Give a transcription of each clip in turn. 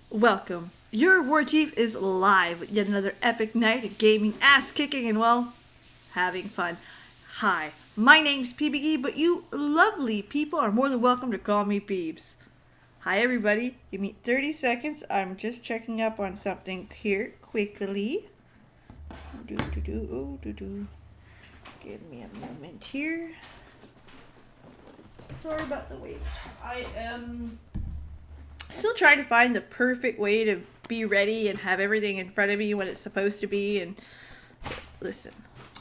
Welcome. Your war chief is live with yet another epic night of gaming, ass kicking, and well, having fun. Hi, my name's PBE, but you lovely people are more than welcome to call me Peebs. Hi everybody, give me 30 seconds. I'm just checking up on something here quickly. Give me a moment here. Sorry about the wait. I am still trying to find the perfect way to be ready and have everything in front of me when it's supposed to be. And listen,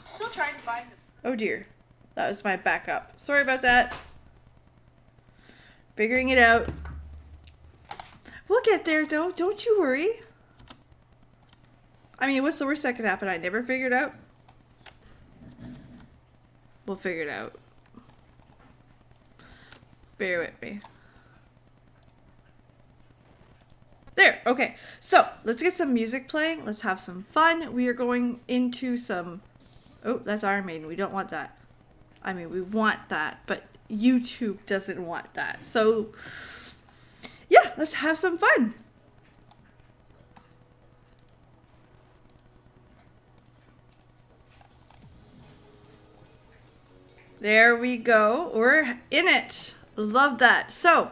still trying to find the... Oh dear, that was my backup. Sorry about that. Figuring it out. We'll get there though, don't you worry. I mean, what's the worst that could happen? I never figured out. We'll figure it out. Bear with me. There, okay. So, let's get some music playing. Let's have some fun. We are going into some... Oh, that's Iron Maiden. We don't want that. I mean, we want that, but YouTube doesn't want that. So, yeah, let's have some fun. There we go. We're in it. Love that. So,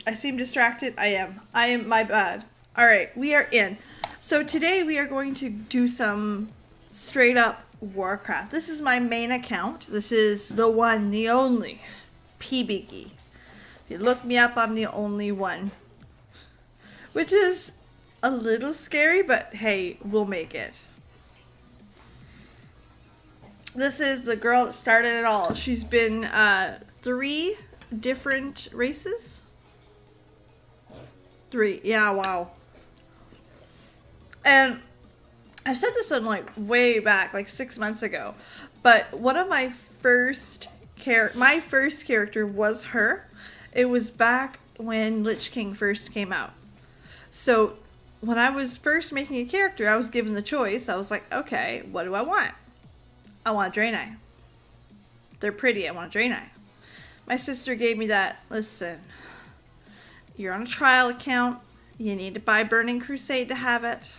I seem distracted. I am my bad. All right, we are in. So today we are going to do some straight up Warcraft. This is my main account. This is the one, the only PBE. If you look me up, I'm the only one. Which is a little scary, but hey, we'll make it. This is the girl that started it all. She's been 3 different races. 3, yeah, wow. And I said this on like way back, like 6 months ago, but one of my first character was her. It was back when Lich King first came out. So when I was first making a character, I was given the choice. I was like, okay, what do I want? I want Draenei. They're pretty. I want Draenei. My sister gave me that. Listen, you're on a trial account. You need to buy Burning Crusade to have it.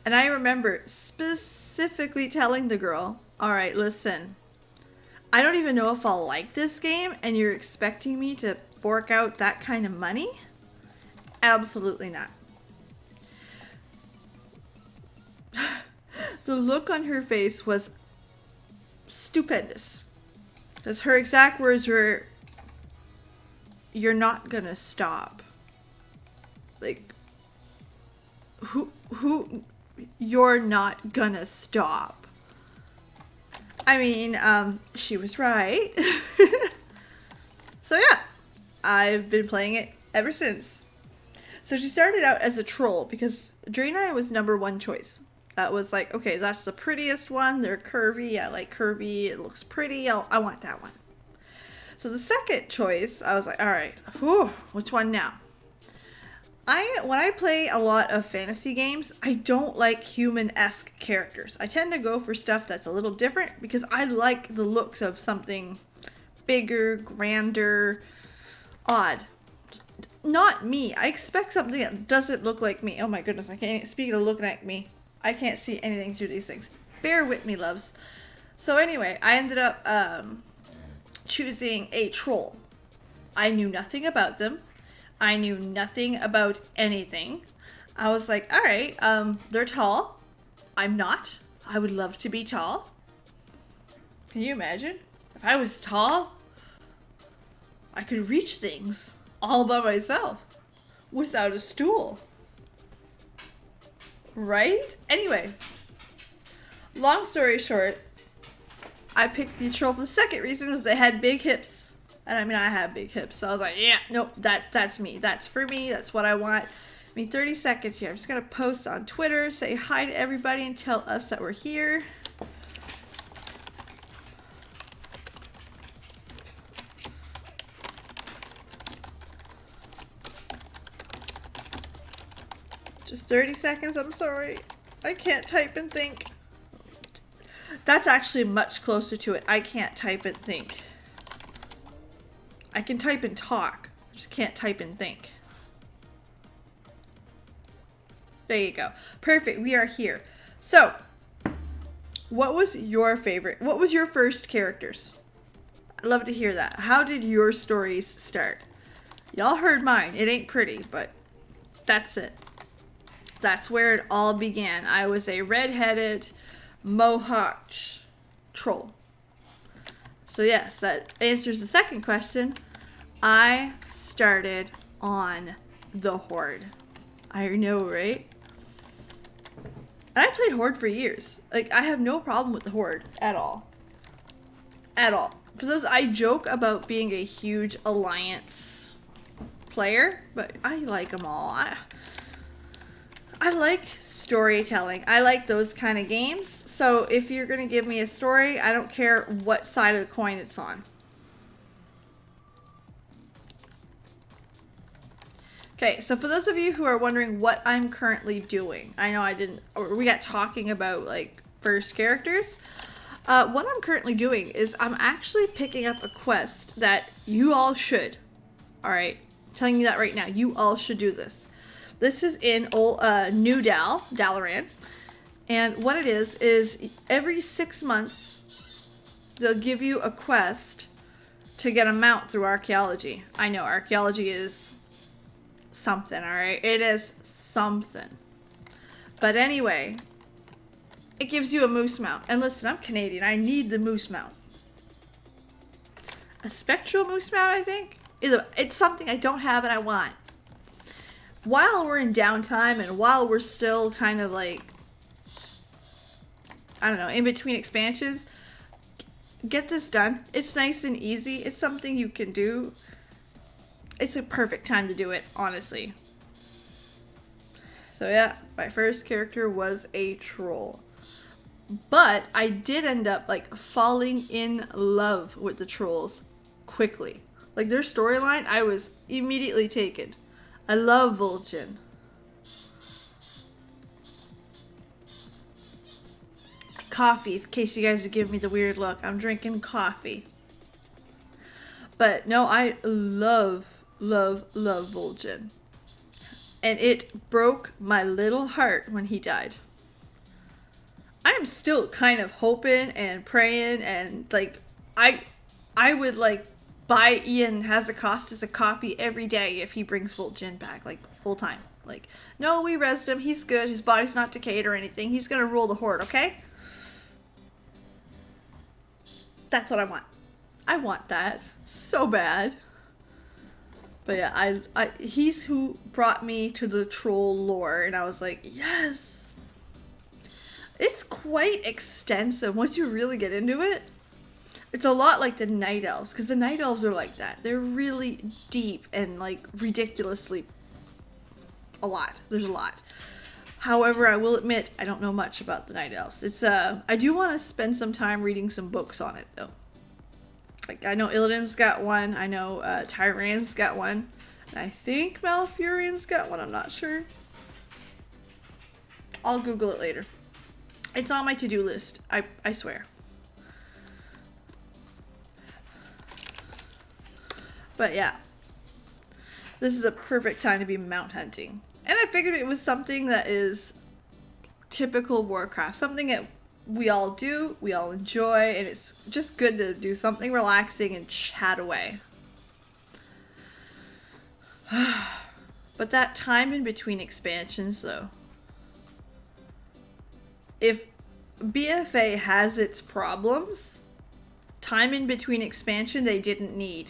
And I remember specifically telling the girl, all right, listen, I don't even know if I'll like this game, and you're expecting me to fork out that kind of money? Absolutely not. The look on her face was stupendous. Because her exact words were, you're not gonna stop. Like, who, you're not gonna stop. I mean, she was right. So yeah, I've been playing it ever since. So she started out as a troll because Draenei was #1 choice. That was like, okay, that's the prettiest one. They're curvy. I like curvy. It looks pretty. I want that one. So the second choice, I was like, all right, whew, which one now? When I play a lot of fantasy games, I don't like human-esque characters. I tend to go for stuff that's a little different because I like the looks of something bigger, grander, odd. Not me. I expect something that doesn't look like me. Oh my goodness, I can't, speaking of looking at me, I can't see anything through these things. Bear with me, loves. So anyway, I ended up choosing a troll. I knew nothing about them. I knew nothing about anything. I was like, all right, they're tall. I'm not. I would love to be tall. Can you imagine? If I was tall, I could reach things all by myself without a stool. Right? Anyway, long story short, I picked the troll. The second reason was they had big hips. And I mean, I have big hips. So I was like, yeah, nope, that's me. That's for me. That's what I want. I mean, 30 seconds here. I'm just going to post on Twitter, say hi to everybody and tell us that we're here. Just 30 seconds. I'm sorry. I can't type and think. That's actually much closer to it. I can't type and think. I can type and talk. Just can't type and think. There you go. Perfect. We are here. So, what was your favorite? What was your first characters? I'd love to hear that. How did your stories start? Y'all heard mine. It ain't pretty, but that's it. That's where it all began. I was a red-headed, mohawked troll. So yes, that answers the second question. I started on the Horde. I know, right? And I played Horde for years. Like, I have no problem with the Horde at all. At all. Because I joke about being a huge Alliance player, but I like them all. I like storytelling. I like those kind of games. So if you're going to give me a story, I don't care what side of the coin it's on. Okay, so for those of you who are wondering what I'm currently doing, I know we got talking about like first characters. What I'm currently doing is I'm actually picking up a quest that you all should. Alright, I'm telling you that right now. You all should do this. This is in New Dalaran. And what it is every 6 months, they'll give you a quest to get a mount through Archaeology. I know, Archaeology is something, alright? It is something. But anyway, it gives you a moose mount. And listen, I'm Canadian. I need the moose mount. A spectral moose mount, I think? It's something I don't have and I want. While we're in downtime and while we're still kind of like, I don't know, in between expansions, get this done. It's nice and easy. It's something you can do. It's a perfect time to do it, honestly. So yeah, my first character was a troll. But I did end up like falling in love with the trolls quickly. Like their storyline, I was immediately taken. I love Vol'jin. Coffee, in case you guys would give me the weird look. I'm drinking coffee. But no, I love Vol'jin. And it broke my little heart when he died. I'm still kind of hoping and praying and like I would like buy Ian Hazakostas a copy every day if he brings Vol'jin back, like full time. Like, no, we resed him, he's good, his body's not decayed or anything, he's gonna rule the Horde, okay? That's what I want. I want that so bad. But yeah, he's who brought me to the troll lore, and I was like, yes! It's quite extensive once you really get into it. It's a lot like the Night Elves, because the Night Elves are like that. They're really deep and like ridiculously a lot. There's a lot. However, I will admit, I don't know much about the Night Elves. It's I do want to spend some time reading some books on it, though. Like, I know Illidan's got one. I know Tyran's got one. And I think Malfurion's got one. I'm not sure. I'll Google it later. It's on my to-do list. I swear. But yeah. This is a perfect time to be mount hunting. And I figured it was something that is typical Warcraft. Something that we all do, we all enjoy, and it's just good to do something relaxing and chat away. But that time in between expansions, though. If BFA has its problems, time in between expansion they didn't need.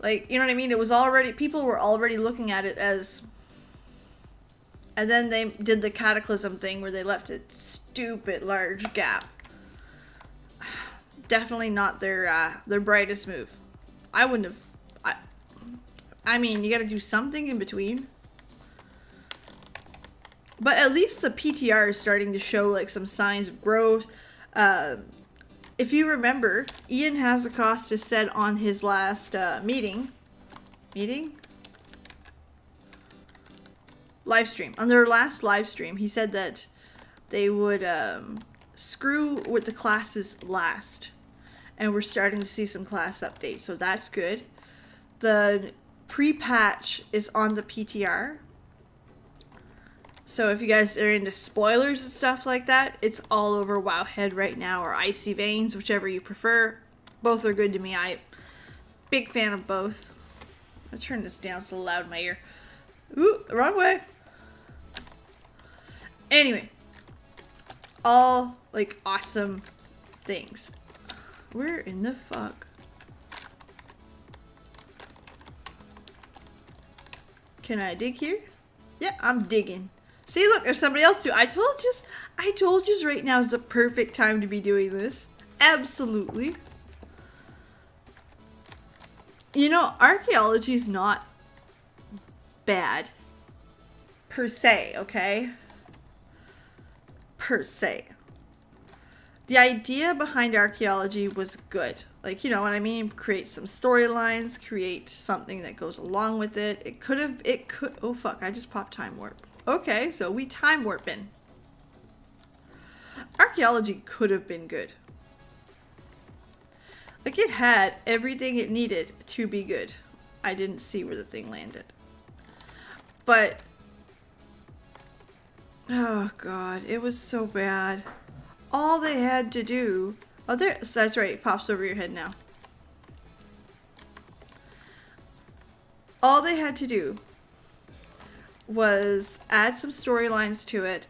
Like, you know what I mean? It was already, people were already looking at it as... And then they did the Cataclysm thing where they left a stupid large gap. Definitely not their brightest move. I wouldn't have... I mean, you gotta do something in between. But at least the PTR is starting to show like some signs of growth. If you remember, Ian Hazakostas said on his last live stream. On their last live stream, he said that they would screw with the classes last. and we're starting to see some class updates, so that's good. The pre-patch is on the PTR. So if you guys are into spoilers and stuff like that, it's all over Wowhead right now, or Icy Veins, whichever you prefer. Both are good to me. I'm big fan of both. I'll turn this down so loud in my ear. Ooh, wrong way. Anyway, all like awesome things. Where in the fuck? Can I dig here? Yeah, I'm digging. See, look, there's somebody else too. I told you right now is the perfect time to be doing this. Absolutely. You know, archaeology is not bad per se, okay? Per se. The idea behind archaeology was good. Like, you know what I mean? Create some storylines, create something that goes along with it. It could, oh fuck, I just popped time warp. Okay, so we time warping. Archaeology could have been good. Like, it had everything it needed to be good. I didn't see where the thing landed. But, oh god, it was so bad. All they had to do... Oh, there, that's right, it pops over your head now. All they had to do was add some storylines to it,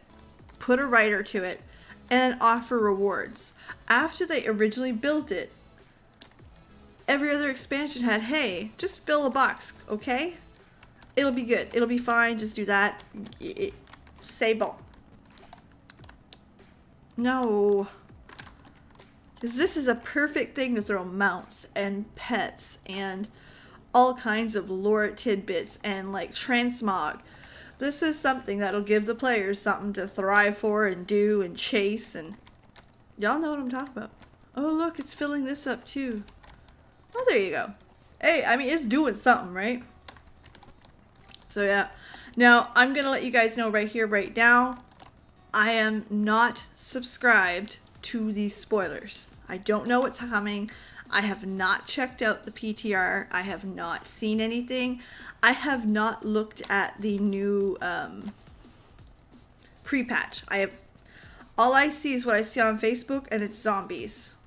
put a writer to it, and offer rewards. After they originally built it, every other expansion had, hey, just fill a box, okay? It'll be good. It'll be fine. Just do that. C'est bon. No. Because this is a perfect thing to throw mounts and pets and all kinds of lore tidbits and like transmog. This is something that'll give the players something to thrive for and do and chase, and y'all know what I'm talking about. Oh look, it's filling this up too. Oh, there you go. Hey, I mean, it's doing something, right? So yeah. Now, I'm going to let you guys know right here, right now, I am not subscribed to these spoilers. I don't know what's coming. I have not checked out the PTR. I have not seen anything. I have not looked at the new pre-patch. All I see is what I see on Facebook, and it's zombies.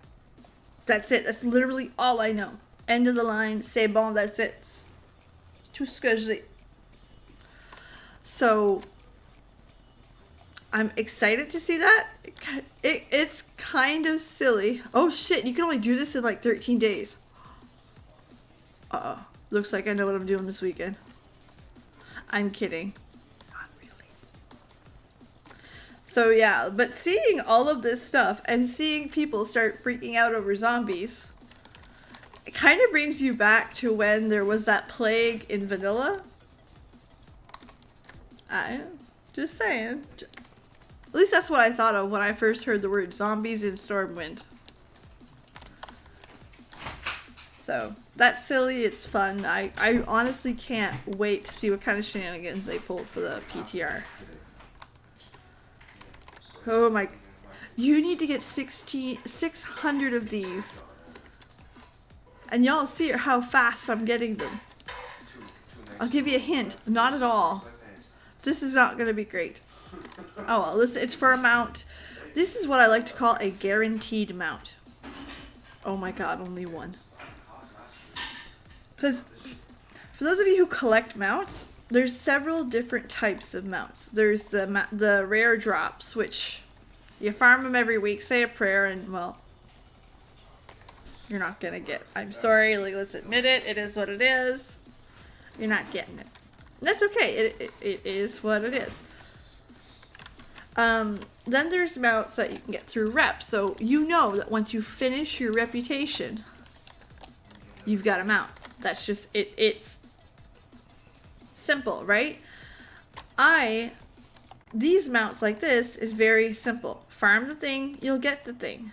That's it. That's literally all I know. End of the line. C'est bon. That's it. Tout ce que j'ai. So, I'm excited to see that. It's kind of silly. Oh shit, you can only do this in like 13 days. Uh-oh. Looks like I know what I'm doing this weekend. I'm kidding. Not really. So yeah, but seeing all of this stuff and seeing people start freaking out over zombies, it kind of brings you back to when there was that plague in vanilla. Just saying. At least that's what I thought of when I first heard the word zombies in Stormwind. So, that's silly, it's fun. I honestly can't wait to see what kind of shenanigans they pulled for the PTR. Oh my... You need to get 600 of these. And y'all see how fast I'm getting them. I'll give you a hint. Not at all. This is not going to be great. Oh well, listen, it's for a mount. This is what I like to call a guaranteed mount. Oh my god, only one. Because for those of you who collect mounts, there's several different types of mounts. There's the rare drops, which you farm them every week, say a prayer, and well, you're not going to get. I'm sorry, like, let's admit it. It is what it is. You're not getting it. That's okay. It is what it is. Then there's mounts that you can get through reps. So you know that once you finish your reputation, you've got a mount. That's just it. It's simple, right? These mounts like this is very simple. Farm the thing, you'll get the thing.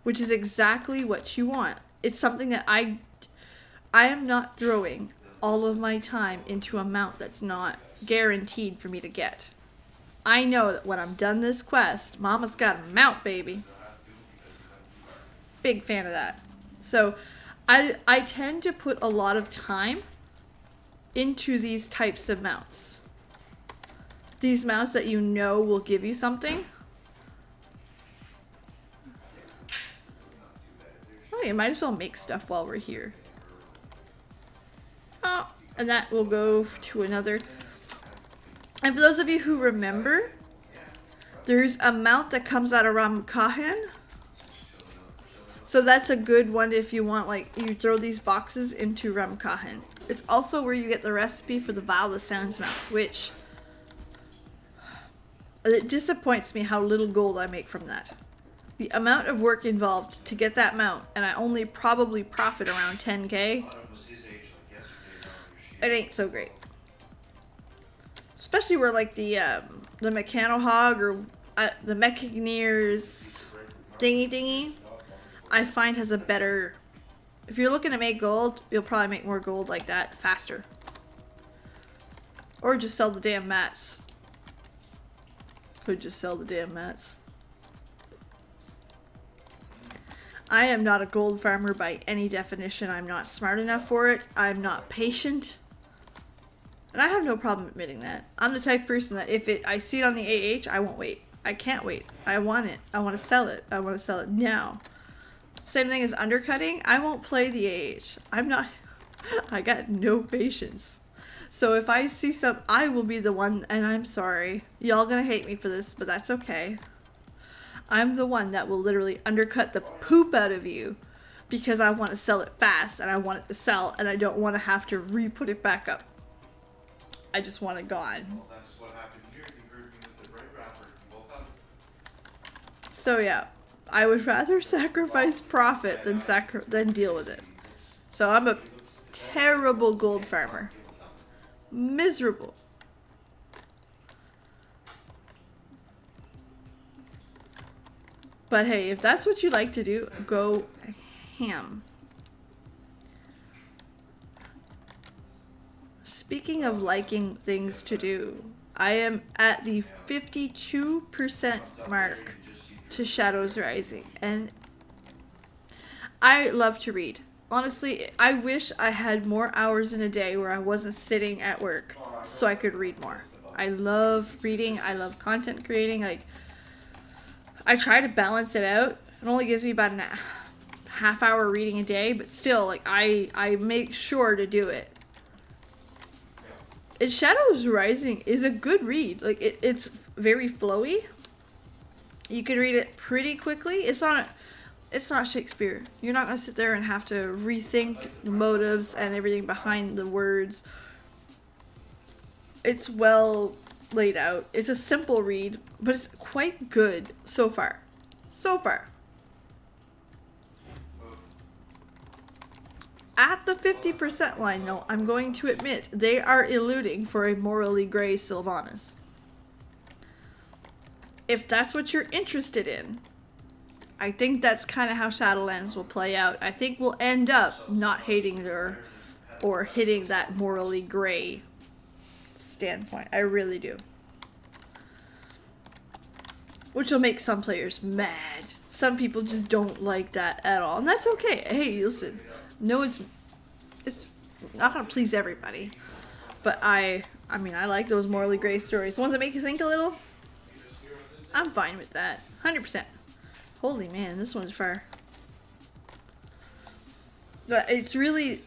Which is exactly what you want. It's something that I am not throwing all of my time into a mount that's not guaranteed for me to get. I know that when I'm done this quest, Mama's got a mount, baby. Big fan of that. So I tend to put a lot of time into these types of mounts. These mounts that you know will give you something. Oh, you might as well make stuff while we're here. Oh, and that will go to another. And for those of you who remember, there's a mount that comes out of Ramkahan. So that's a good one if you want, like, you throw these boxes into Ramkahan. It's also where you get the recipe for the Vial of Sounds mount, which it disappoints me how little gold I make from that. The amount of work involved to get that mount, and I only probably profit around 10k. It ain't so great. Especially where like the Mechanohog or the Mechagneers thingy I find has a better. If you're looking to make gold, you'll probably make more gold like that faster. Or just sell the damn mats. Could just sell the damn mats. I am not a gold farmer by any definition. I'm not smart enough for it. I'm not patient. And I have no problem admitting that. I'm the type of person that if I see it on the AH, I won't wait. I can't wait. I want it. I want to sell it. I want to sell it now. Same thing as undercutting. I won't play the AH. I'm not. I got no patience. So if I see some, I will be the one, and I'm sorry. Y'all gonna hate me for this, but that's okay. I'm the one that will literally undercut the poop out of you because I want to sell it fast and I want it to sell and I don't want to have to re-put it back up. I just want it gone. Well, that's what happened here. You heard me with the bread wrapper. You woke up. So yeah, I would rather sacrifice profit than deal with it. So I'm a terrible gold farmer. Miserable. But hey, if that's what you like to do, go ham. Speaking of liking things to do, I am at the 52% mark to Shadows Rising, and I love to read. Honestly, I wish I had more hours in a day where I wasn't sitting at work so I could read more. I love reading. I love content creating. Like, I try to balance it out. It only gives me about a half hour reading a day, but still, like, I make sure to do it. And Shadows Rising is a good read. Like, it's very flowy. You can read it pretty quickly. It's not Shakespeare. You're not going to sit there and have to rethink the motives and everything behind the words. It's well laid out. It's a simple read, but it's quite good so far. So far. At the 50% line, though, I'm going to admit they are eluding for a morally gray Sylvanas. If that's what you're interested in, I think that's kind of how Shadowlands will play out. I think we'll end up not hating her or hitting that morally gray standpoint. I really do. Which will make some players mad. Some people just don't like that at all. And that's okay. Hey, listen. No, it's not going to please everybody. But I mean, I like those morally gray stories. The ones that make you think a little. I'm fine with that. 100%. Holy man, this one's far. But it's really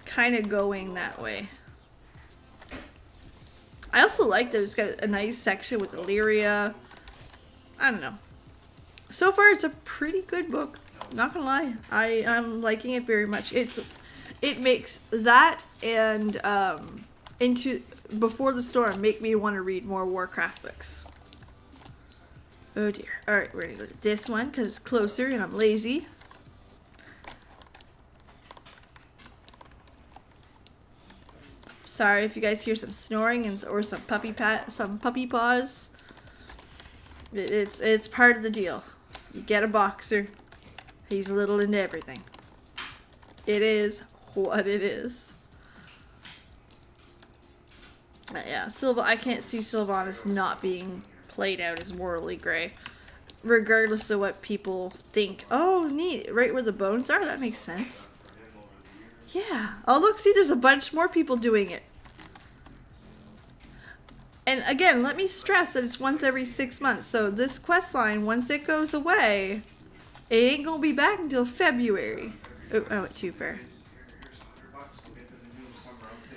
kind of going that way. I also like that it's got a nice section with Illyria. I don't know. So far, it's a pretty good book. Not gonna lie. I'm liking it very much. It makes that and Into Before the Storm make me want to read more Warcraft books. Oh dear. Alright, we're gonna go to this one because it's closer and I'm lazy. Sorry if you guys hear some snoring or some puppy paws. It's part of the deal. You get a boxer. He's a little into everything. It is what it is. But yeah, I can't see Sylvanas not being played out as morally gray. regardless of what people think. Oh, neat. Right where the bones are? That makes sense. Yeah. Oh, look, see, there's a bunch more people doing it. And again, let me stress that it's once every 6 months. So this quest line, once it goes away, it ain't gonna be back until February. Oh, I went too far.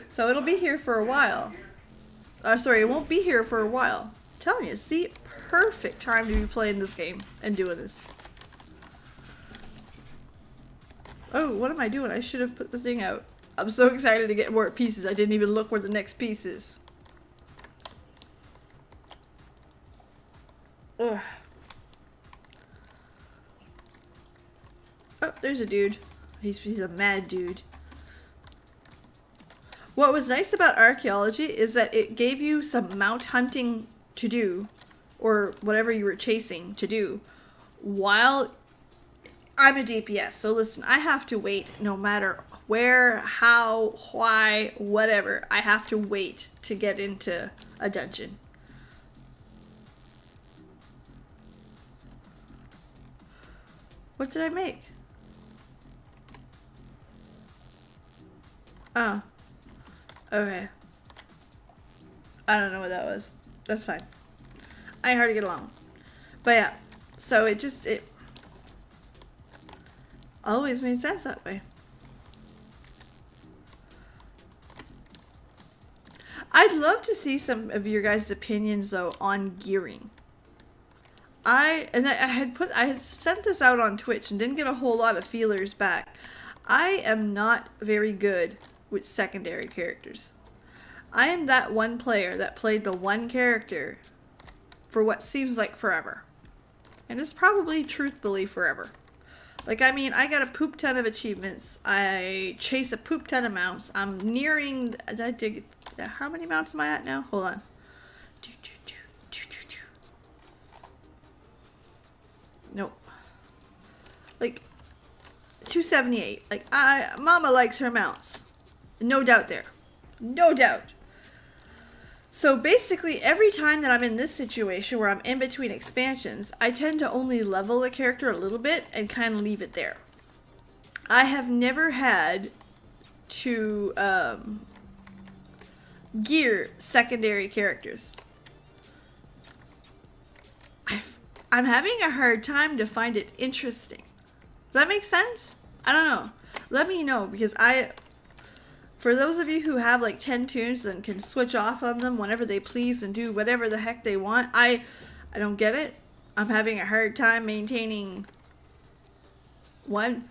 So it'll be here for a while. Sorry, it won't be here for a while. I'm telling you, see, perfect time to be playing this game and doing this. Oh, what am I doing? I should have put the thing out. I'm so excited to get more pieces. I didn't even look where the next piece is. Ugh. Oh, there's a dude. He's a mad dude. What was nice about Archaeology is that it gave you some mount hunting to do, or whatever you were chasing to do, while I'm a DPS. So listen, I have to wait no matter where, how, why, whatever. I have to wait to get into a dungeon. What did I make? Oh. Okay. I don't know what that was. That's fine. I ain't hard to get along. But yeah. So it always made sense that way. I'd love to see some of your guys' opinions though on gearing. I had sent this out on Twitch and didn't get a whole lot of feelers back. I am not very good with secondary characters. I am that one player that played the one character for what seems like forever. And it's probably truthfully forever. Like, I mean, I got a poop ton of achievements. I chase a poop ton of mounts. I'm nearing... How many mounts am I at now? Hold on. Nope. Like, 278. Like, Mama likes her mounts. No doubt there. No doubt. So basically, every time that I'm in this situation where I'm in between expansions, I tend to only level the character a little bit and kind of leave it there. I have never had to gear secondary characters. I'm having a hard time to find it interesting. Does that make sense? I don't know. Let me know, because for those of you who have like 10 tunes and can switch off on them whenever they please and do whatever the heck they want, I don't get it. I'm having a hard time maintaining one.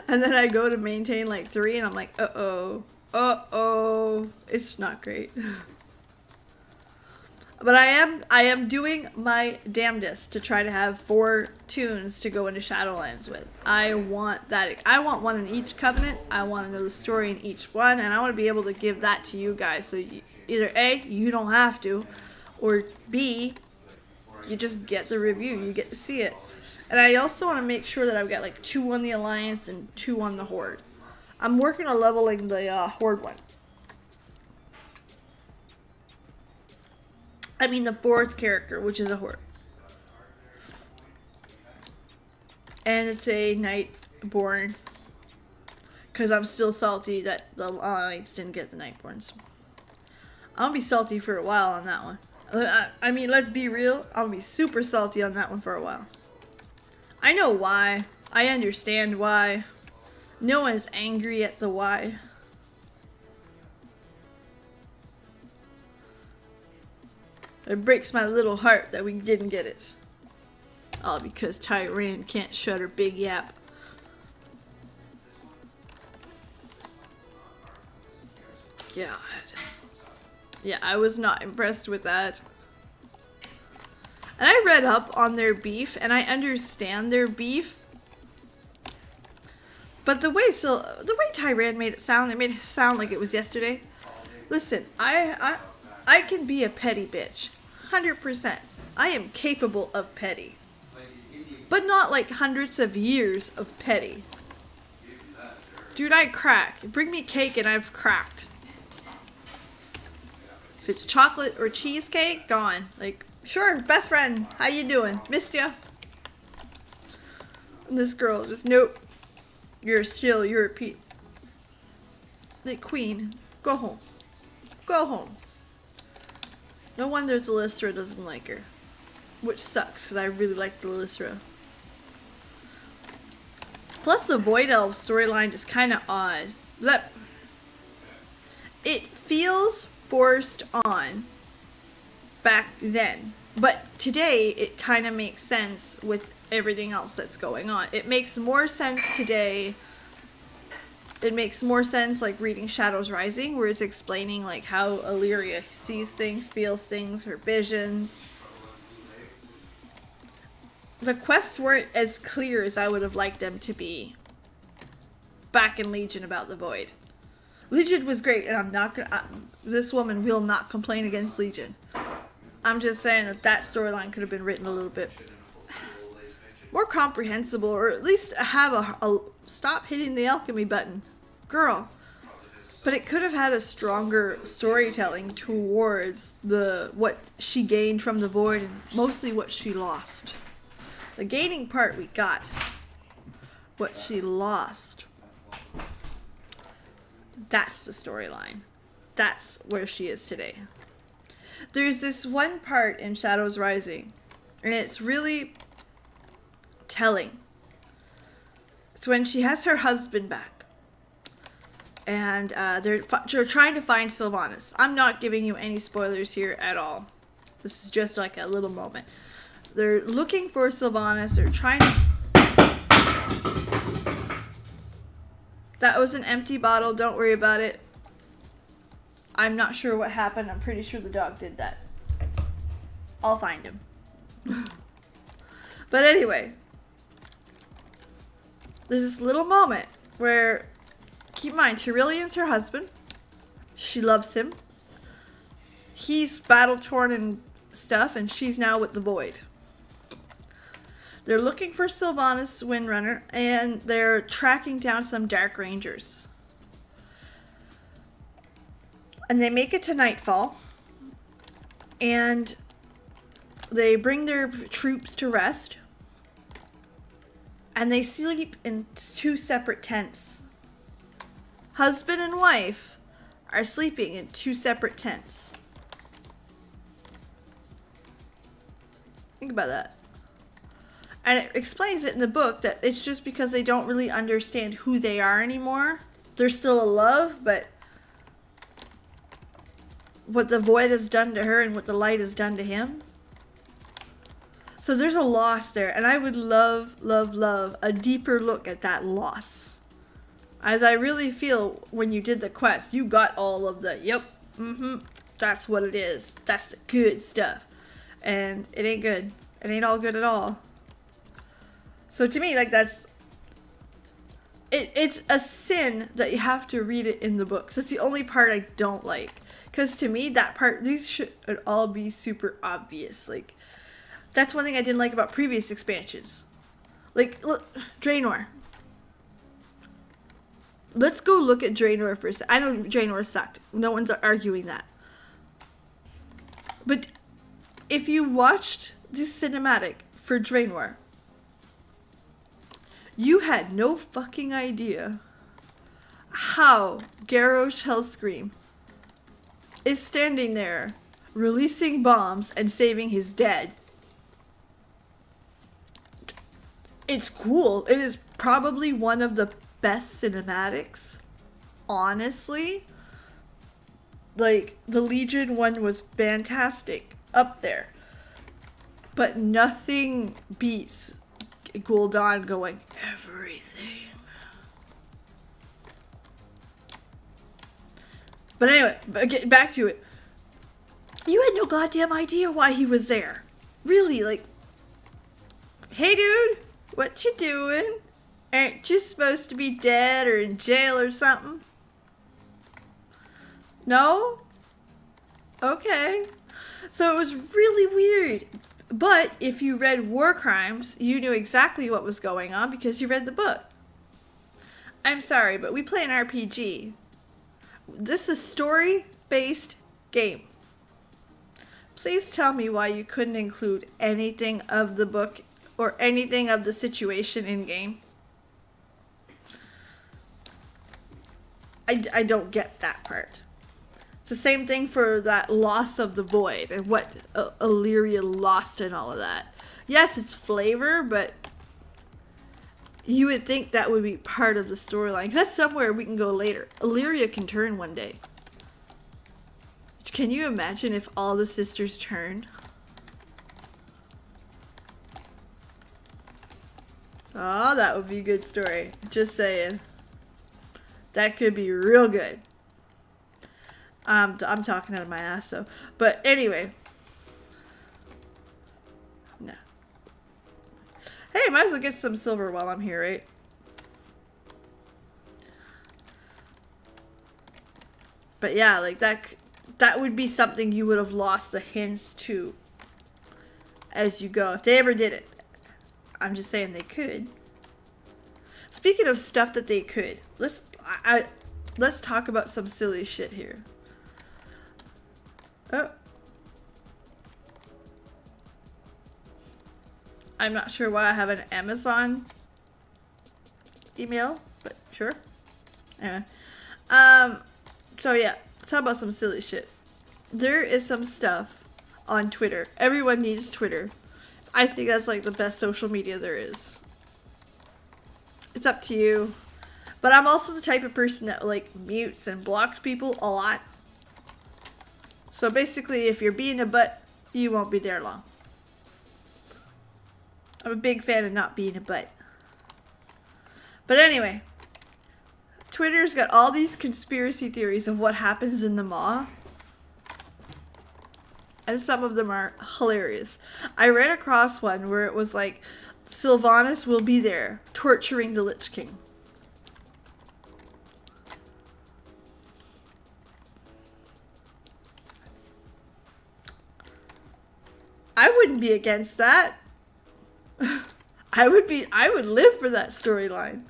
And then I go to maintain like 3 and I'm like, uh-oh. Uh-oh. It's not great. But I am doing my damnedest to try to have 4 tunes to go into Shadowlands with. I want that. I want one in each covenant. I want to know the story in each one, and I want to be able to give that to you guys. So either A, you don't have to, or B, you just get the review. You get to see it. And I also want to make sure that I've got like 2 on the Alliance and 2 on the Horde. I'm working on leveling the Horde one. I mean the 4th character, which is a Horde. And it's a Nightborne. Because I'm still salty that the Alliance didn't get the Nightborns. I'll be salty for a while on that one. I mean, let's be real. I'll be super salty on that one for a while. I know why. I understand why. No one's angry at the why. It breaks my little heart that we didn't get it. All because Tyran can't shut her big yap. God. Yeah, I was not impressed with that. And I read up on their beef, and I understand their beef. But the way Tyran made it sound like it was yesterday. Listen, I can be a petty bitch. 100%. I am capable of petty. But not like hundreds of years of petty. Dude, I crack. Bring me cake and I've cracked. If it's chocolate or cheesecake, gone. Like, Sure, best friend. How you doing? Missed ya. And this girl just, nope. You're still European. Like, queen, go home. Go home. No wonder the Lystra doesn't like her. Which sucks, because I really like the Lystra. Plus the Void Elf storyline is kind of odd. It feels forced on back then. But today, it kind of makes sense with everything else that's going on. It makes more sense today. It makes more sense like reading Shadows Rising, where it's explaining like how Illyria sees things, feels things, her visions. The quests weren't as clear as I would have liked them to be back in Legion about the Void. Legion was great, and I'm not gonna. This woman will not complain against Legion. I'm just saying that storyline could have been written a little bit more comprehensible, or at least have a stop hitting the alchemy button, girl. But it could have had a stronger storytelling towards what she gained from the Void, and mostly what she lost. The gaining part we got. What she lost. That's the storyline. That's where she is today. There's this one part in Shadows Rising, and it's really telling. It's when she has her husband back, and they're trying to find Sylvanas. I'm not giving you any spoilers here at all. This is just like a little moment. They're looking for Sylvanas. They're trying to... That was an empty bottle. Don't worry about it. I'm not sure what happened. I'm pretty sure the dog did that. I'll find him. But anyway. There's this little moment where... Keep in mind, Tyrillion's her husband. She loves him. He's battle-torn and stuff, and she's now with the Void. They're looking for Sylvanas Windrunner, and they're tracking down some Dark Rangers. And they make it to nightfall, and they bring their troops to rest, and they sleep in 2 separate tents. Husband and wife are sleeping in 2 separate tents. Think about that. And it explains it in the book that it's just because they don't really understand who they are anymore. They're still in love, but what the Void has done to her and what the light has done to him. So there's a loss there, and I would love, love, love a deeper look at that loss. As I really feel when you did the quest, you got all of the, yep, that's what it is. That's the good stuff. And it ain't good. It ain't all good at all. So to me, like, it's a sin that you have to read it in the books. That's the only part I don't like. Because to me, that part, these should all be super obvious. Like, that's one thing I didn't like about previous expansions. Like, look, Draenor. Let's go look at Draenor for a second. I know Draenor sucked. No one's arguing that. But if you watched this cinematic for Draenor, you had no fucking idea how Garrosh Hellscream is standing there releasing bombs and saving his dead. It's cool. It is probably one of the best cinematics, honestly. Like, the Legion one was fantastic, up there. But nothing beats Gul'dan going, everything. But anyway, getting back to it. You had no goddamn idea why he was there. Really, like, hey dude, what you doing? Aren't you supposed to be dead or in jail or something? No? Okay. So it was really weird. But if you read War Crimes, you knew exactly what was going on because you read the book. I'm sorry, but we play an RPG. This is a story-based game. Please tell me why you couldn't include anything of the book or anything of the situation in game. I don't get that part. It's the same thing for that loss of the void and what Illyria lost and all of that. Yes, it's flavor, but you would think that would be part of the storyline. Because that's somewhere we can go later. Illyria can turn one day. Can you imagine if all the sisters turned? Oh, that would be a good story. Just saying. That could be real good. I'm talking out of my ass, though. But anyway. No. Hey, might as well get some silver while I'm here, right? But yeah, like that would be something you would have lost the hints to as you go. If they ever did it. I'm just saying they could. Speaking of stuff that they could, let's talk about some silly shit here. Oh. I'm not sure why I have an Amazon email, but sure. Anyway. So yeah, let's talk about some silly shit. There is some stuff on Twitter. Everyone needs Twitter. I think that's like the best social media there is. It's up to you. But I'm also the type of person that like mutes and blocks people a lot. So basically, if you're being a butt, you won't be there long. I'm a big fan of not being a butt. But anyway, Twitter's got all these conspiracy theories of what happens in the Maw. And some of them are hilarious. I ran across one where it was like, Sylvanas will be there, torturing the Lich King. I wouldn't be against that. I would live for that storyline.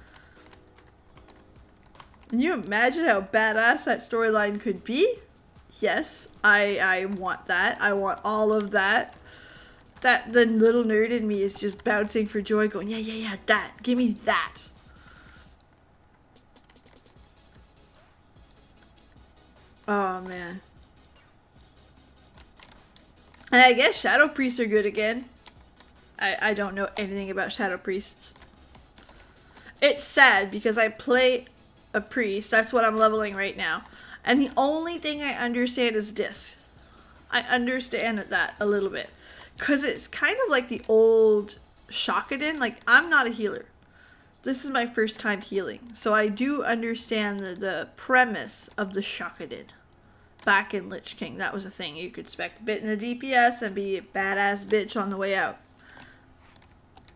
Can you imagine how badass that storyline could be? Yes, I want that. I want all of that. That the little nerd in me is just bouncing for joy, going, yeah, that. Give me that. Oh, man. And I guess Shadow Priests are good again. I don't know anything about Shadow Priests. It's sad because I play a priest. That's what I'm leveling right now. And the only thing I understand is disc. I understand that a little bit. Because it's kind of like the old Shadowlands. Like, I'm not a healer. This is my first time healing. So I do understand the premise of the Shadowlands. Back in Lich King, that was a thing. You could spec a bit in the DPS and be a badass bitch on the way out.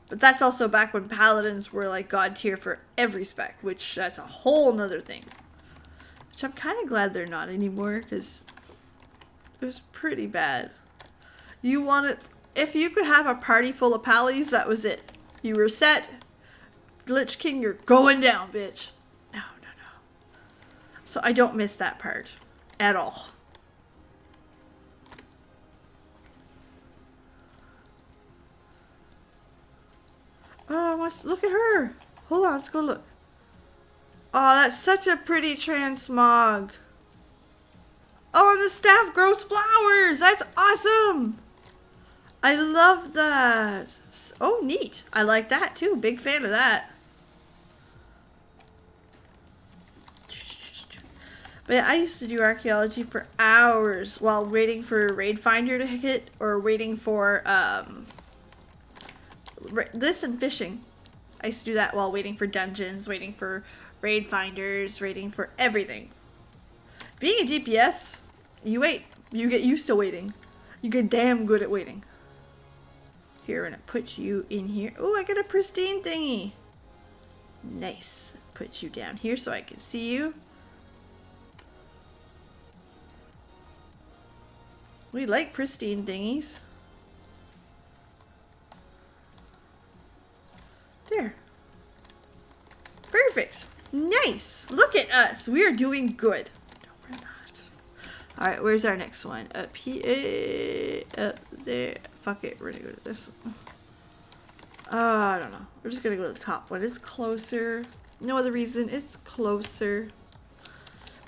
But that's also back when paladins were like god tier for every spec, which that's a whole nother thing. Which I'm kind of glad they're not anymore, because it was pretty bad. You wanted, if you could have a party full of pallies, that was it. You were set. Lich King, you're going down, bitch. No. So I don't miss that part at all. Oh, look at her. Hold on, let's go look. Oh, that's such a pretty transmog. Oh, and the staff grows flowers. That's awesome. I love that. Oh, neat. I like that too. Big fan of that. But yeah, I used to do archaeology for hours while waiting for a raid finder to hit, or waiting for this and fishing. I used to do that while waiting for dungeons, waiting for raid finders, waiting for everything. Being a DPS, you wait. You get used to waiting. You get damn good at waiting. Here, and it puts you in here. Oh, I got a pristine thingy. Nice. Put you down here so I can see you. We like pristine thingies. There. Perfect. Nice. Look at us. We are doing good. No, we're not. Alright, where's our next one? Up here, up there. Fuck it, we're gonna go to this one. I don't know. We're just gonna go to the top one. It's closer. No other reason. It's closer.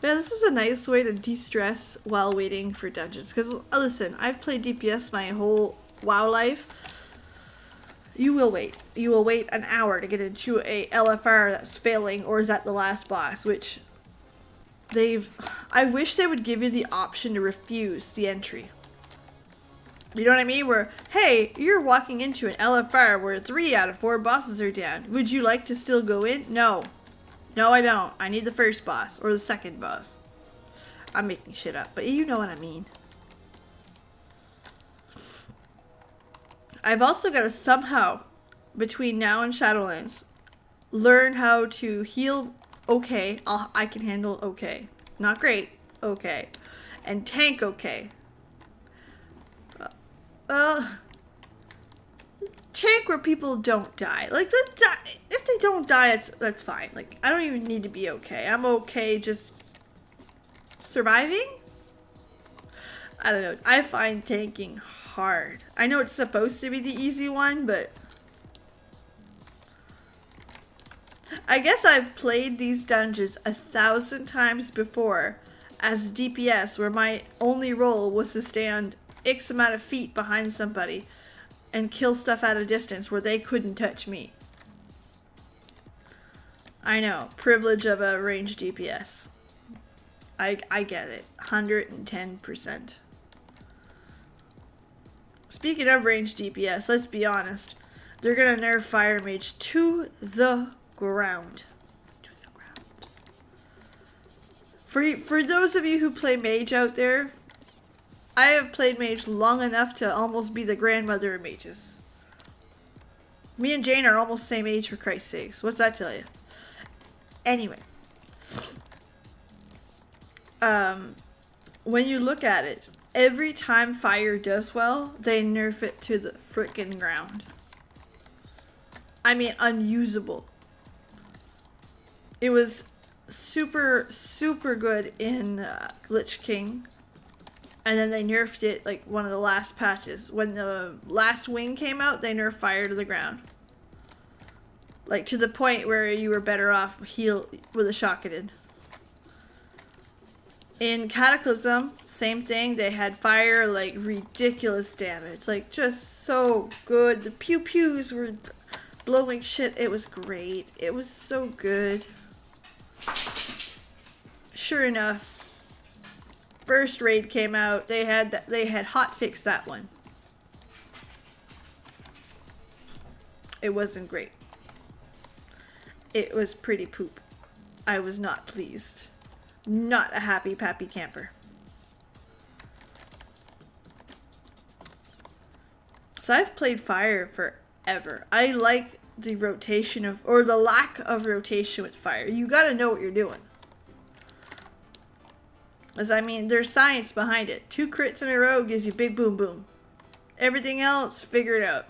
Yeah, this was a nice way to de-stress while waiting for dungeons. Because, listen, I've played DPS my whole WoW life. You will wait. You will wait an hour to get into a LFR that's failing or is at the last boss, which I wish they would give you the option to refuse the entry. You know what I mean? Where, hey, you're walking into an LFR where 3 out of 4 bosses are down. Would you like to still go in? No. No, I don't. I need the first boss or the second boss. I'm making shit up, but you know what I mean. I've also got to somehow, between now and Shadowlands, learn how to heal okay. I can handle okay. Not great, okay. And tank okay. Tank where people don't die. Like, if they don't die, that's fine. Like, I don't even need to be okay. I'm okay just surviving? I don't know. I find tanking hard. I know it's supposed to be the easy one, but I guess I've played these dungeons 1,000 times before as DPS, where my only role was to stand X amount of feet behind somebody and kill stuff at a distance where they couldn't touch me. I know, privilege of a ranged DPS. I get it, 110%. Speaking of ranged DPS, let's be honest. They're gonna nerf Fire Mage to the ground. To the ground. For those of you who play Mage out there, I have played Mage long enough to almost be the grandmother of mages. Me and Jane are almost same age, for Christ's sakes. What's that tell you? Anyway. When you look at it, every time fire does well, they nerf it to the frickin' ground. I mean, unusable. It was super, super good in Lich King. And then they nerfed it like one of the last patches. When the last wing came out, they nerfed fire to the ground. Like to the point where you were better off heal with a shotgun. In Cataclysm, same thing. They had fire, like ridiculous damage. Like just so good. The pew pews were blowing shit. It was great. It was so good. Sure enough. First raid came out, they had hotfixed that one. It wasn't great. It was pretty poop. I was not pleased. Not a happy pappy camper. So I've played fire forever. I like the rotation of, or the lack of rotation with fire. You gotta know what you're doing. As I mean, there's science behind it. 2 crits in a row gives you big boom boom. Everything else, figure it out.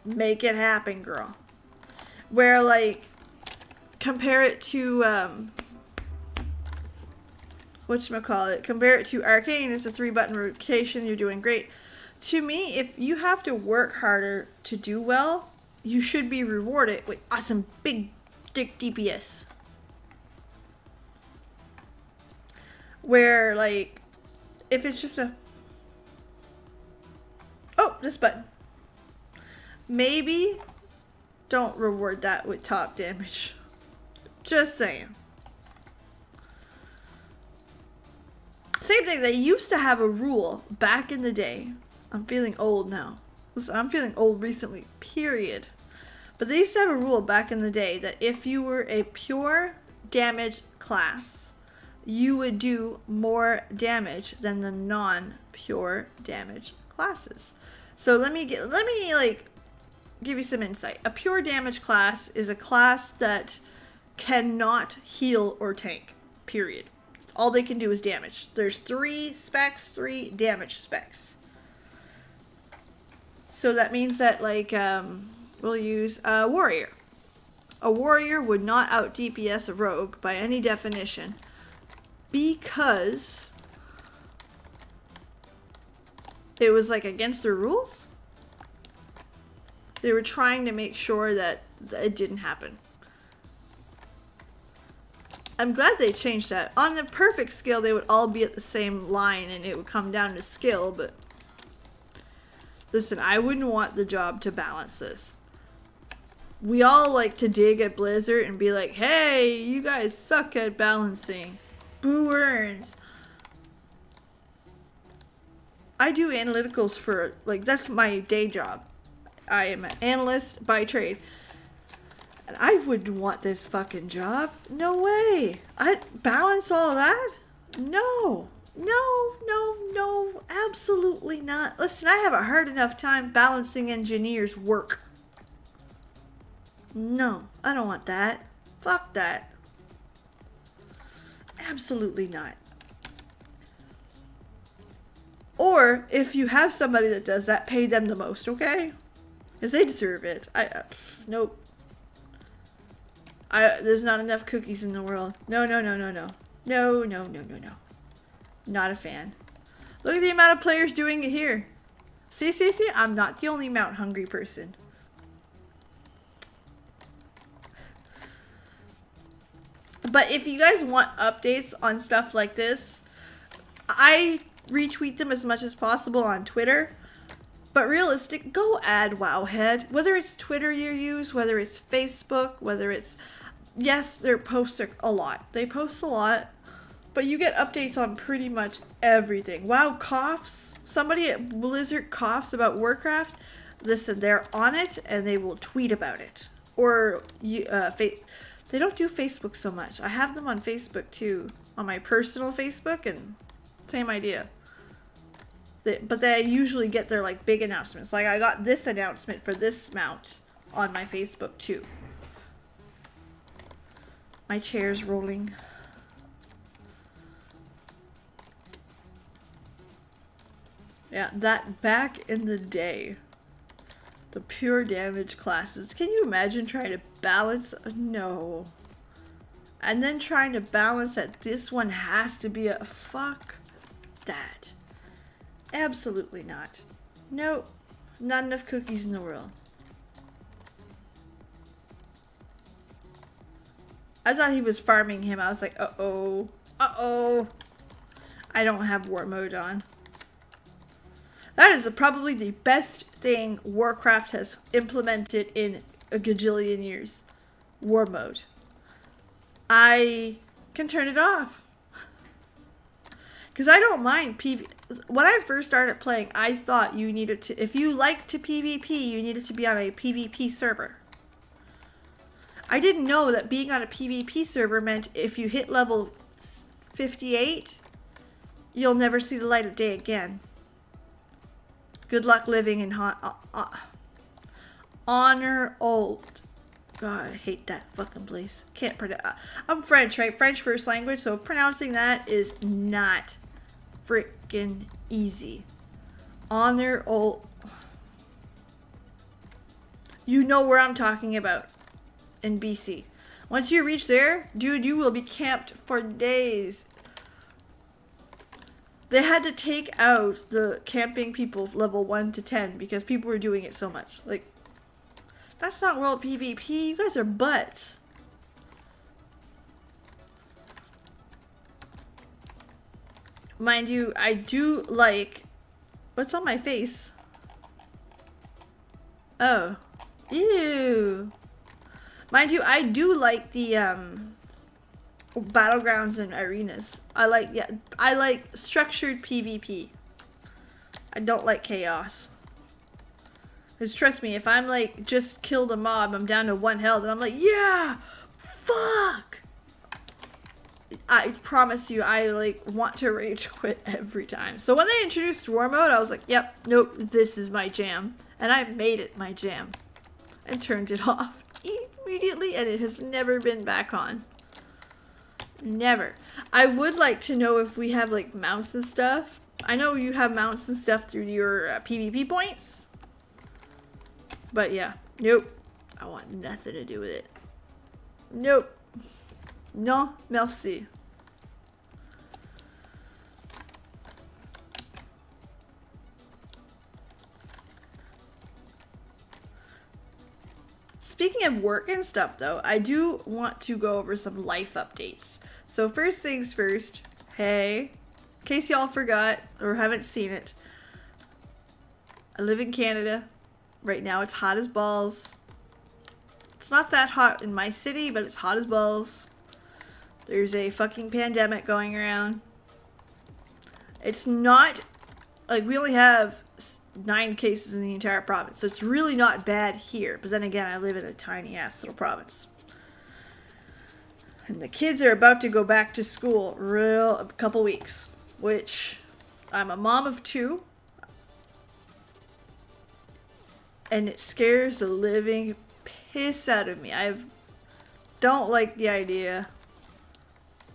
Make it happen, girl. Where, like, compare it to, whatchamacallit, compare it to Arcane, it's a 3-button rotation, you're doing great. To me, if you have to work harder to do well, you should be rewarded with awesome big dick DPS. Where, like, if it's just this button. Maybe don't reward that with top damage. Just saying. Same thing, they used to have a rule back in the day. I'm feeling old now. Listen, I'm feeling old recently, period. But they used to have a rule back in the day that if you were a pure damage class, you would do more damage than the non-pure damage classes. So let me like give you some insight. A pure damage class is a class that cannot heal or tank. Period. It's all they can do is damage. There's 3 specs, 3 damage specs. So that means that like we'll use a warrior. A warrior would not out DPS a rogue by any definition. because it was like against the rules. They were trying to make sure that it didn't happen. I'm glad they changed that. On the perfect skill, they would all be at the same line and it would come down to skill, but listen, I wouldn't want the job to balance this. We all like to dig at Blizzard and be like, hey, you guys suck at balancing. Boo earns. I do analyticals for, like, that's my day job. I am an analyst by trade. And I wouldn't want this fucking job. No way. I'd balance all that? No. No, no, no. Absolutely not. Listen, I have a hard enough time balancing engineers' work. No, I don't want that. Fuck that. Absolutely not. Or, if you have somebody that does that, pay them the most, okay? Because they deserve it. Nope. There's not enough cookies in the world. No, no, no, no, no. No, no, no, no, no. Not a fan. Look at the amount of players doing it here. See? I'm not the only mount hungry person. But if you guys want updates on stuff like this, I retweet them as much as possible on Twitter. But realistic, go add Wowhead. Whether it's Twitter you use, whether it's Facebook, whether it's... Yes, their posts are a lot. They post a lot. But you get updates on pretty much everything. WoW coughs. Somebody at Blizzard coughs about WARCRAFT. Listen, they're on it and they will tweet about it. Or they don't do Facebook so much. I have them on Facebook too. On my personal Facebook, and same idea. But they usually get their like big announcements. Like I got this announcement for this mount on my Facebook too. My chair's rolling. Yeah, that back in the day. The pure damage classes. Can you imagine trying to balance? No. And then trying to balance that this one has to be a... Fuck that. Absolutely not. Nope. Not enough cookies in the world. I thought he was farming him. I was like, uh-oh. Uh-oh. I don't have war mode on. That is probably the best thing WARCRAFT has implemented in a gajillion years. War mode. I can turn it off. Because I don't mind PvP. When I first started playing, I thought you needed to... If you like to PvP, you needed to be on a PvP server. I didn't know that being on a PvP server meant if you hit level 58, you'll never see the light of day again. Good luck living in Honor Old. God, I hate that fucking place. Can't pronounce. I'm French, right? French first language, so pronouncing that is not freaking easy. Honor Old. You know where I'm talking about. In BC. Once you reach there, dude, you will be camped for days. They had to take out the camping people level 1 to 10 because people were doing it so much. Like, that's not world PvP. You guys are butts. Mind you, I do like... What's on my face? Oh. Ew. Mind you, I do like the battlegrounds and arenas. I like structured PvP. I don't like chaos. Because trust me, if I'm like, just killed a mob, I'm down to 1 health, and I'm like, yeah! Fuck! I promise you, I like want to rage quit every time. So when they introduced war mode, I was like, yep, nope, this is my jam. And I made it my jam. And turned it off immediately, and it has never been back on. Never. I would like to know if we have like mounts and stuff. I know you have mounts and stuff through your PvP points. But yeah, nope. I want nothing to do with it. Nope. No, merci. speaking of work and stuff, though, I do want to go over some life updates. So first things first, hey, in case y'all forgot or haven't seen it, I live in Canada. Right now it's hot as balls. It's not that hot in my city, but it's hot as balls. There's a fucking pandemic going around. It's not, like, we only have 9 cases in the entire province, so it's really not bad here. But then again, I live in a tiny ass little province. And the kids are about to go back to school a couple weeks, which I'm a mom of 2. And it scares the living piss out of me. I don't like the idea.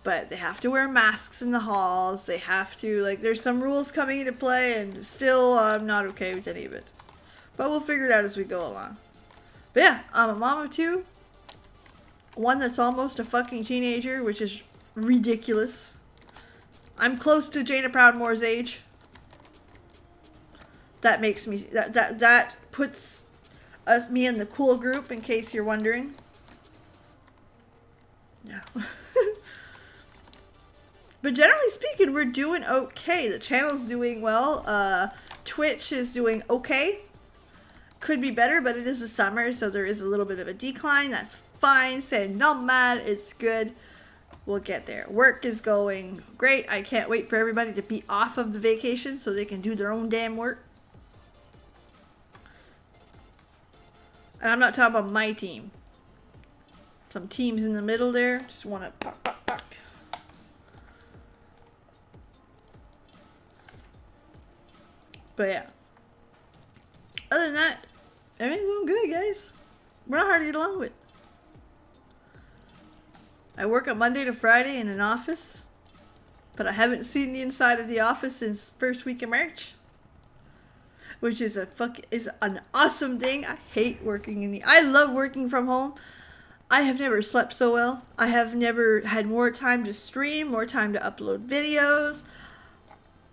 But they have to wear masks in the halls. They have to, like, there's some rules coming into play, and still I'm not okay with any of it. But we'll figure it out as we go along. But yeah, I'm a mom of 2. One that's almost a fucking teenager, which is ridiculous. I'm close to Jana Proudmoore's age. That makes me, that puts me in the cool group, in case you're wondering. Yeah. But generally speaking, we're doing okay. The channel's doing well. Twitch is doing okay. Could be better, but it is the summer, so there is a little bit of a decline. That's fine. Say no mad. It's good. We'll get there. Work is going great. I can't wait for everybody to be off of the vacation so they can do their own damn work. And I'm not talking about my team. Some teams in the middle there. Just want to pop. But yeah. Other than that, everything's going good, guys. We're not hard to get along with. I work on Monday to Friday in an office. But I haven't seen the inside of the office since first week of March. Which is an awesome thing. I hate working I love working from home. I have never slept so well. I have never had more time to stream, more time to upload videos.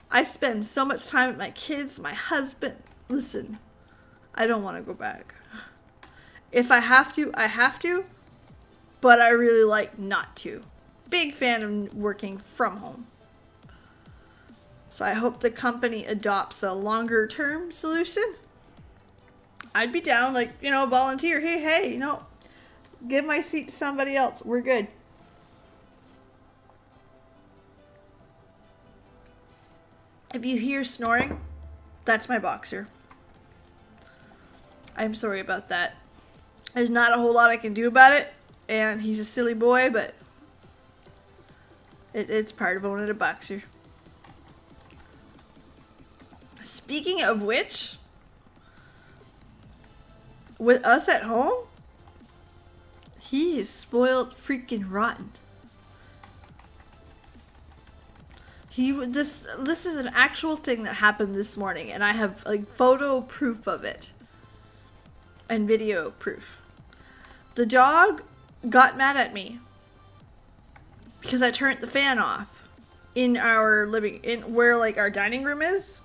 I spend so much time with my kids, my husband. Listen, I don't want to go back. If I have to, I have to. But I really like not to. Big fan of working from home. So I hope the company adopts a longer term solution. I'd be down, like, you know, volunteer. Hey, you know, give my seat to somebody else. We're good. If you hear snoring, that's my boxer. I'm sorry about that. There's not a whole lot I can do about it. And he's a silly boy, but it's part of owning a boxer. Speaking of which, with us at home, he is spoiled freaking rotten. This is an actual thing that happened this morning, and I have like photo proof of it and video proof. The dog got mad at me because I turned the fan off in our where like our dining room is.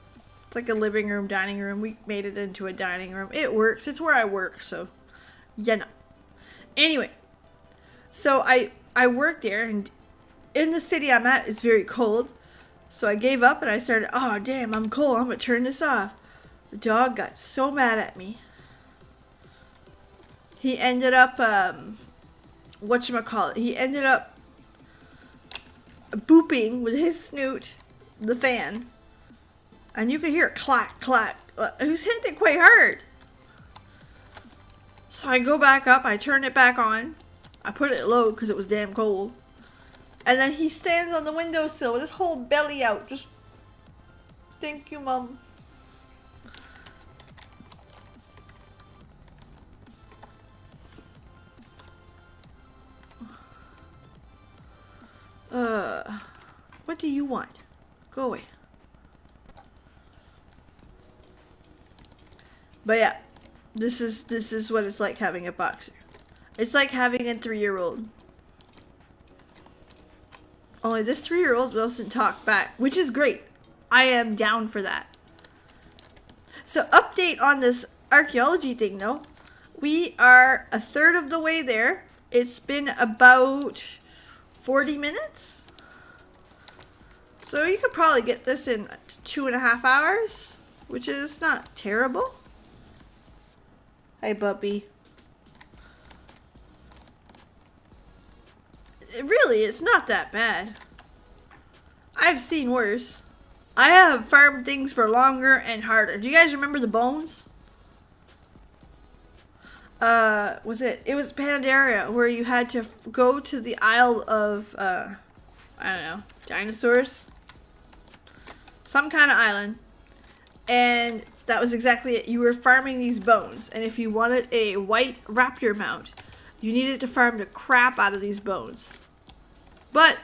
It's like a living room, dining room. We made it into a dining room. It works. It's where I work, so yeah, no. Anyway, so I work there, and in the city I'm at, it's very cold. So I gave up and I started, oh damn, I'm cold, I'm gonna turn this off. The dog got so mad at me. He ended up, he ended up booping with his snoot the fan. And you could hear it clack, clack. He was hitting it quite hard. So I go back up, I turn it back on. I put it low because it was damn cold. And then he stands on the windowsill with his whole belly out. Just, thank you, Mom. What do you want? Go away. But yeah, this is what it's like having a boxer. It's like having a 3-year-old. Only this 3-year-old doesn't talk back, which is great. I am down for that. So update on this archaeology thing though. we are a third of the way there. It's been about 40 minutes. So you could probably get this in 2.5 hours, which is not terrible. Hey, puppy. It's not that bad. I've seen worse. I have farmed things for longer and harder. Do you guys remember the bones? It was Pandaria, where you had to go to the Isle of, I don't know, dinosaurs? Some kind of island. And that was exactly it. You were farming these bones. And if you wanted a white raptor mount, you needed to farm the crap out of these bones. But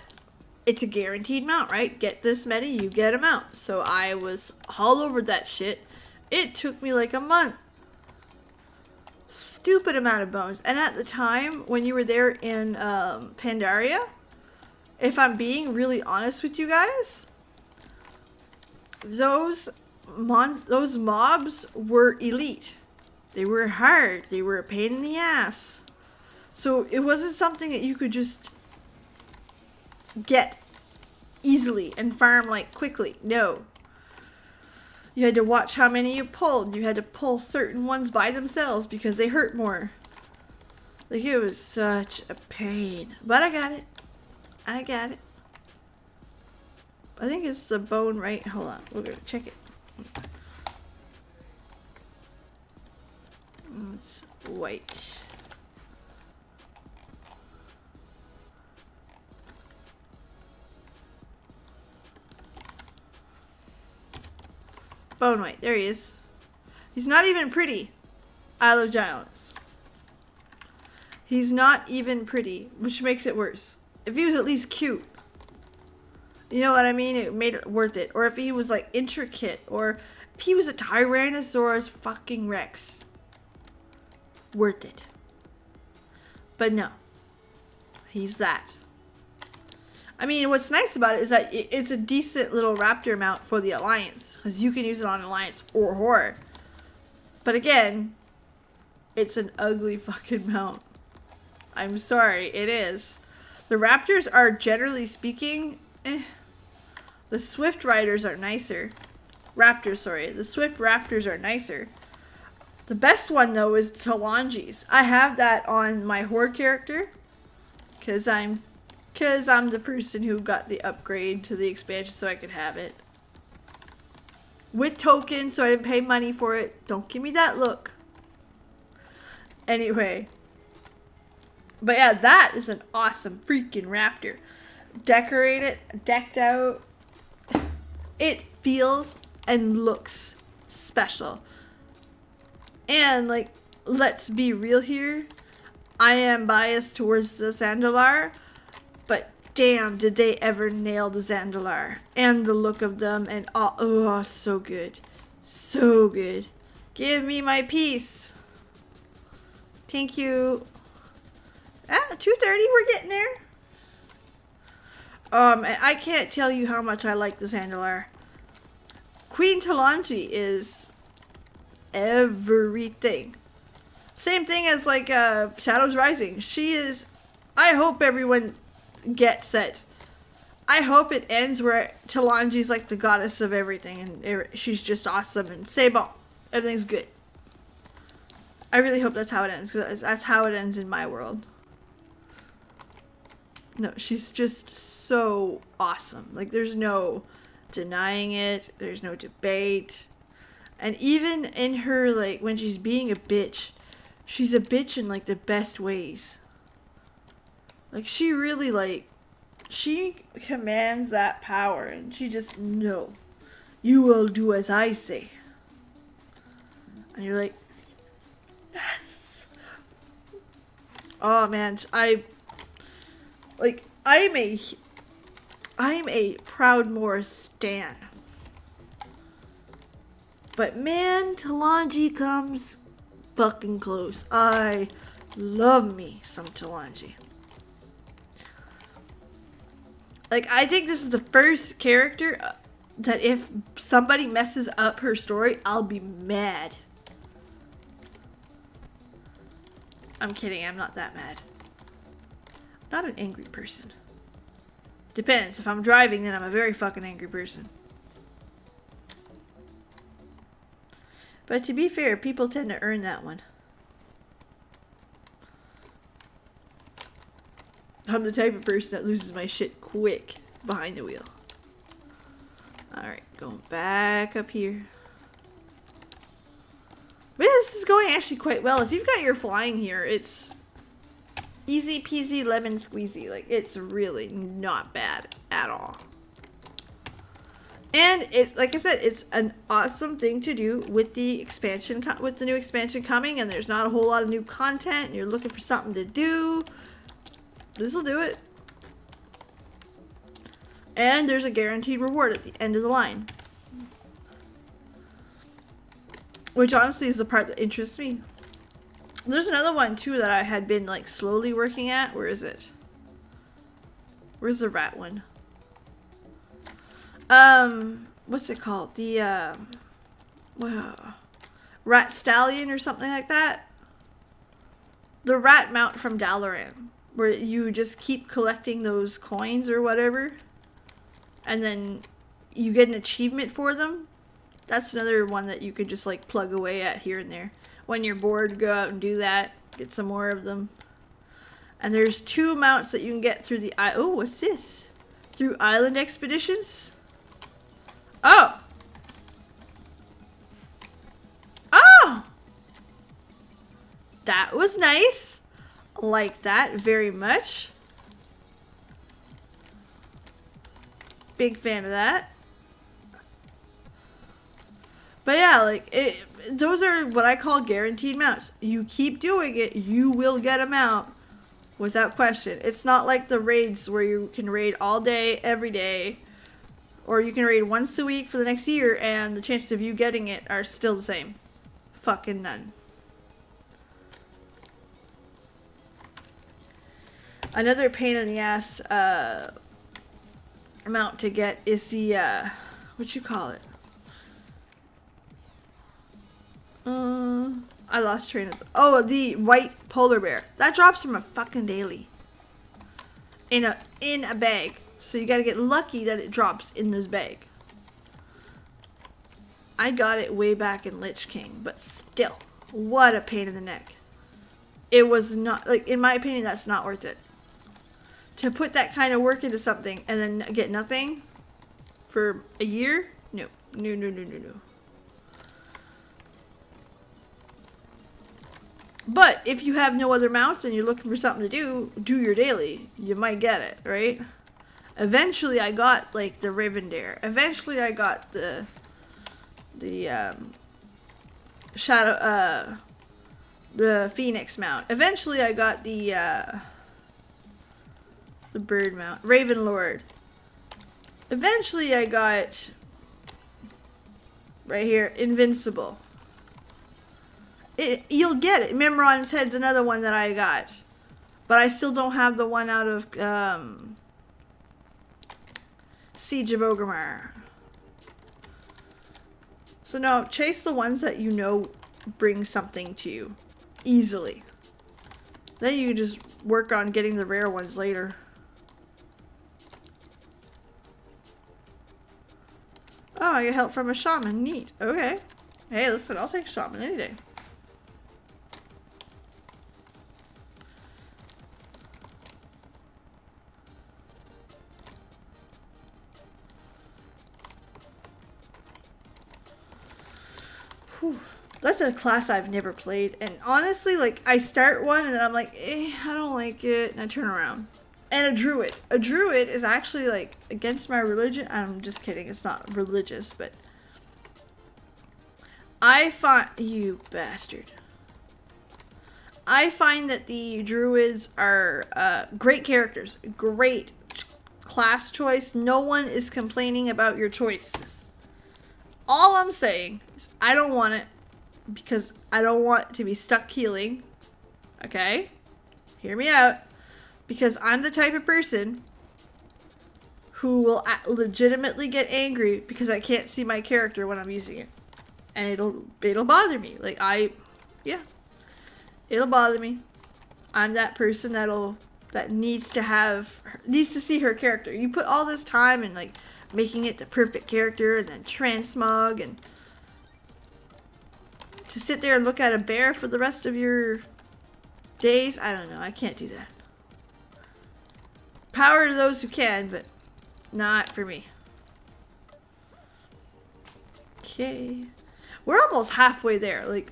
it's a guaranteed mount, right? Get this many, you get a mount. So I was all over that shit. It took me like a month. Stupid amount of bones. And at the time, when you were there in Pandaria, if I'm being really honest with you guys, those mobs were elite. They were hard. They were a pain in the ass. So it wasn't something that you could just get easily and farm like quickly. No. You had to watch how many you pulled. You had to pull certain ones by themselves because they hurt more. Like, it was such a pain. But I got it. I got it. I think it's the bone, right? Hold on. We're gonna check it. It's white. Bone white. There he is. He's not even pretty. Isle of Giants. He's not even pretty, which makes it worse. If he was at least cute, you know what I mean? It made it worth it. Or if he was like intricate, or if he was a Tyrannosaurus fucking Rex, worth it. But no, he's that. I mean, what's nice about it is that it's a decent little raptor mount for the Alliance, because you can use it on Alliance or Horde. But again, it's an ugly fucking mount. I'm sorry, it is. The Raptors are, generally speaking, The Swift Riders are nicer. Raptors, sorry. The Swift Raptors are nicer. The best one, though, is Talangi's. I have that on my Horde character, because I'm the person who got the upgrade to the expansion so I could have it. With tokens, so I didn't pay money for it. Don't give me that look. Anyway. But yeah, that is an awesome freaking raptor. Decorated, decked out. It feels and looks special. And, like, let's be real here. I am biased towards the Zandalar. But damn, did they ever nail the Zandalar. And the look of them and all. Oh, so good. So good. Give me my piece. Thank you. 2:30, we're getting there. I can't tell you how much I like the Zandalar. Queen Talanji is everything. Same thing as like Shadows Rising. She is. I hope everyone gets it. I hope it ends where Talanji's like the goddess of everything, and she's just awesome. And c'est bon, everything's good. I really hope that's how it ends, because that's how it ends in my world. No, she's just so awesome. Like, there's no denying it. There's no debate. And even in her, like, when she's being a bitch, she's a bitch in, like, the best ways. Like, she really, like, she commands that power. And she just, no. You will do as I say. And you're like, yes. Oh, man. I'm a Proud Moor stan. But man, Talanji comes fucking close. I love me some Talanji. Like, I think this is the first character that if somebody messes up her story, I'll be mad. I'm kidding, I'm not that mad. Not an angry person. Depends. If I'm driving, then I'm a very fucking angry person. But to be fair, people tend to earn that one. I'm the type of person that loses my shit quick behind the wheel. Alright, going back up here. But yeah, this is going actually quite well. If you've got your flying here, it's easy peasy lemon squeezy. Like, it's really not bad at all. And it, like I said, it's an awesome thing to do with the expansion, with the new expansion coming, and there's not a whole lot of new content, and you're looking for something to do. This will do it. And there's a guaranteed reward at the end of the line. Which honestly is the part that interests me. There's another one too that I had been like slowly working at. Where is it? Where's the rat one? What's it called? The rat stallion or something like that. The rat mount from Dalaran, where you just keep collecting those coins or whatever, and then you get an achievement for them. That's another one that you could just like plug away at here and there. When you're bored, go out and do that. Get some more of them. And there's 2 mounts that you can get through the oh, what's this? Through island expeditions. Oh! Oh! That was nice. Like that very much. Big fan of that. But yeah, like, those are what I call guaranteed mounts. You keep doing it, you will get a mount without question. It's not like the raids where you can raid all day, every day, or you can raid once a week for the next year, and the chances of you getting it are still the same. Fucking none. Another pain in the ass mount to get is the, what you call it? I lost train of... Oh, the white polar bear. That drops from a fucking daily. In a bag. So you gotta get lucky that it drops in this bag. I got it way back in Lich King, but still. What a pain in the neck. It was not... Like, in my opinion, that's not worth it. To put that kind of work into something and then get nothing for a year? No. No, no, no, no, no. But if you have no other mounts and you're looking for something to do your daily. You might get it, right? Eventually I got like the Ravendare. Eventually I got the Shadow the Phoenix mount. Eventually I got the bird mount. Ravenlord. Eventually I got right here, Invincible. You'll get it. Mimron's Head's another one that I got. But I still don't have the one out of Siege of Orgrimmar. So no, chase the ones that you know bring something to you. Easily. Then you can just work on getting the rare ones later. Oh, I get help from a shaman. Neat. Okay. Hey, listen, I'll take shaman any day. Whew. That's a class I've never played, and honestly, like, I start one and then I'm like, I don't like it, and I turn around. And a druid. A druid is actually, like, against my religion. I'm just kidding, it's not religious, but I find... You bastard. I find that the druids are great characters. Great class choice. No one is complaining about your choices. All I'm saying is I don't want it because I don't want to be stuck healing. Okay? Hear me out. Because I'm the type of person who will legitimately get angry because I can't see my character when I'm using it. And it'll bother me. Like, yeah. It'll bother me. I'm that person that needs to see her character. You put all this time in like making it the perfect character and then transmog and to sit there and look at a bear for the rest of your days. I don't know. I can't do that. Power to those who can, but not for me. Okay. We're almost halfway there. Like,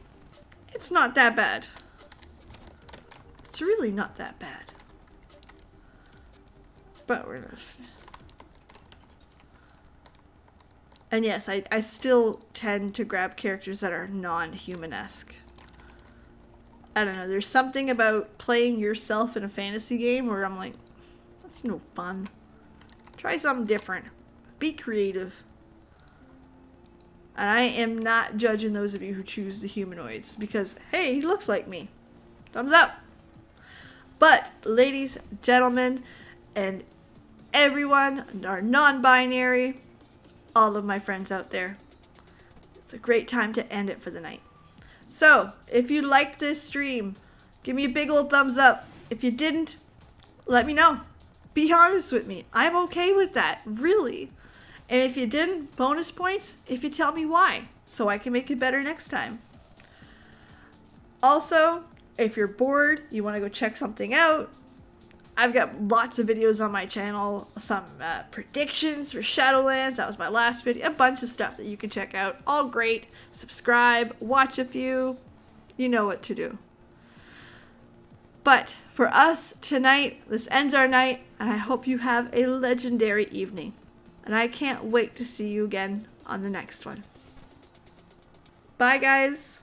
it's not that bad. It's really not that bad. But we're gonna... And yes, I still tend to grab characters that are non-human-esque. I don't know, there's something about playing yourself in a fantasy game where I'm like, that's no fun. Try something different. Be creative. And I am not judging those of you who choose the humanoids because, hey, he looks like me. Thumbs up. But, ladies, gentlemen, and everyone, our non-binary, all of my friends out there, it's a great time to end it for the night. So, if you liked this stream, give me a big old thumbs up. If you didn't, let me know. Be honest with me. I'm okay with that, really. And if you didn't, bonus points if you tell me why, so I can make it better next time. Also, if you're bored, you want to go check something out, I've got lots of videos on my channel, some predictions for Shadowlands, that was my last video, a bunch of stuff that you can check out, all great. Subscribe, watch a few, you know what to do. But for us tonight, this ends our night, and I hope you have a legendary evening. And I can't wait to see you again on the next one. Bye, guys.